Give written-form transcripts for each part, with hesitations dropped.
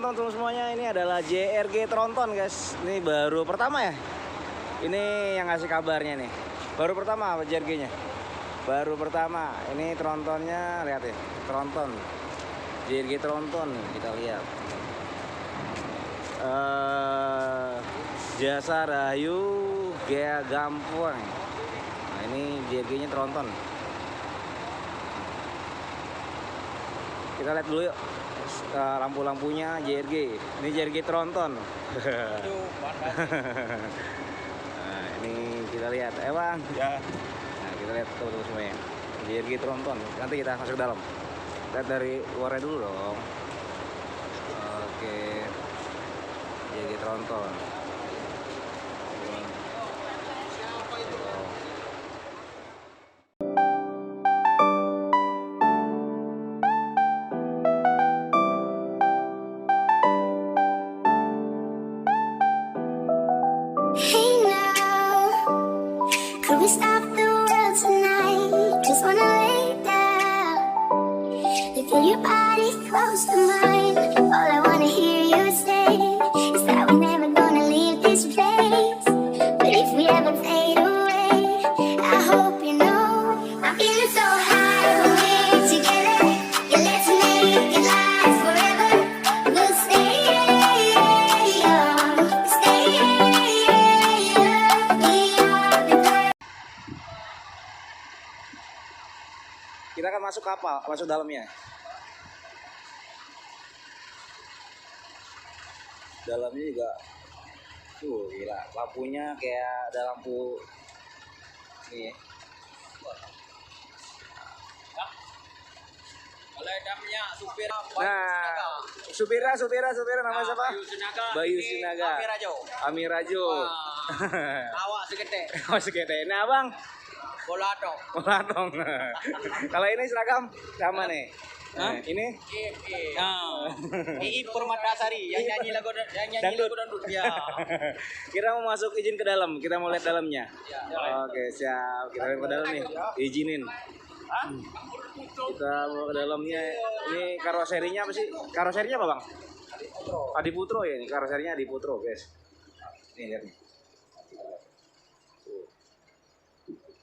teman-teman semuanya, ini adalah JRG Tronton guys. Ini baru pertama ya. Ini yang ngasih kabarnya nih. Baru pertama JRG-nya. Baru pertama. Ini Trontonnya, lihat ya. Tronton. JRG Tronton kita lihat. Jasa Rahayu Gea Gampang. Nah, ini JRG-nya Tronton. Kita lihat dulu yuk. Lampu-lampunya JRG. Ini JRG Tronton. Nah, ini kita lihat, Bang. Ya. Nah, kita lihat tuh semuanya. JRG Tronton. Nanti kita masuk ke dalam. Lihat dari luarnya dulu dong. Oke. JRG Tronton. Could we stop the world tonight? Just wanna lay down and feel your body close to mine. All I wanna hear you say is that we're never gonna leave this place. But if we ever fade away, I hope you know I'm feeling so high when we're together. Yeah, let's make it last forever. We'll stay young, stay young. We are the Kita akan masuk kapal, masuk dalamnya. Dalamnya juga, tuh gila, lampunya kayak ada lampu ini. Kalau damnya supir Nah, supira nama siapa? Bayu Sinaga. Amir Rajo. Awak segede. Oh segede. Nah bang, Bola dong. dong. Kalau ini seragam sama nih. Nah, ini Ii Permatasari yang nyanyi lagu Dangdut. dangdut ya. Kita mau masuk, izin ke dalam. Kita mau lihat dalamnya. Oke siap. Kita lihat ke dalam nih. Izinin. Kita mau ke dalamnya. Ini karoserinya apa sih? Karoserinya apa bang? Adiputro ya. Ini karoserinya Adiputro guys. Nih lihat nih.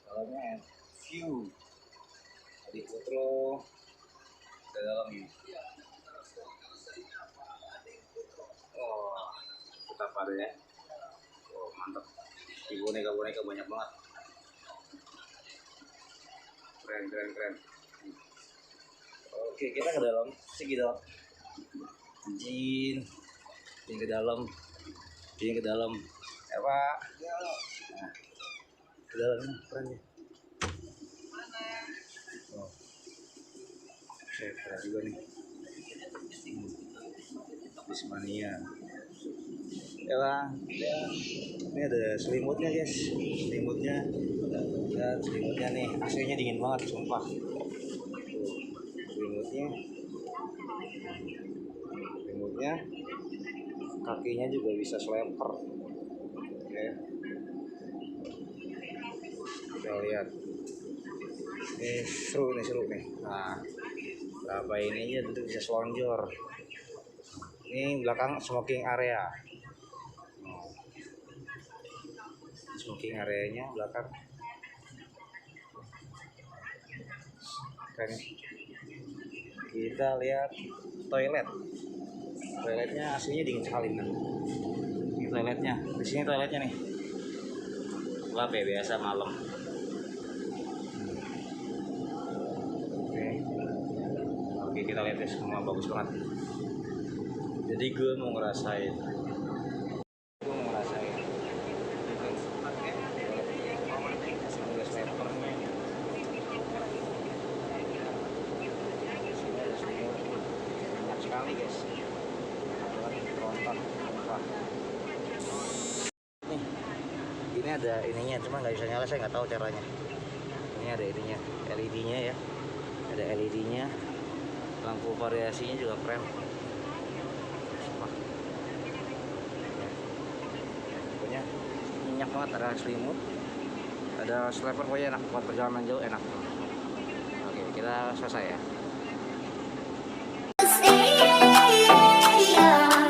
Dalamnya view Adiputro ke dalamnya. Oh, kita pada ya. Oh, mantap. Di boneka banyak banget. Keren. Oke, kita ke dalam. Segi dalam. Izin ke dalam. Izin ke dalam. Ya, Pak. Nah, ke dalamnya keren ya. Oh. Keren juga nih. Bismania. Ya bang, ini ada selimutnya guys. Selimutnya nih, AC-nya dingin banget sumpah. Selimutnya kakinya juga bisa sliper. Oke. Kita lihat. Ini seru nih. Nah, berapa ininya duduk bisa selonjor. Ini belakang smoking area. Smoking areanya belakang. Keren. Kita lihat toilet. Toiletnya aslinya dingin sekali kan. Ini toiletnya. Di sini toiletnya nih. Gelap ya, biasa malam. Oke, kita lihat ya, semua bagus banget. Jadi gue mau ngerasain. Sekali guys. Tronton. Nih, ini ada ininya, cuma nggak bisa nyala, saya nggak tahu caranya. Ini ada ininya, LED-nya ya. Ada LED-nya. Lampu variasinya juga keren. Pokoknya minyak banget, ada selimut, ada sleeper, pokoknya enak buat perjalanan jauh, enak. Oke, kita selesai ya. stay young.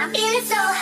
I'm feeling so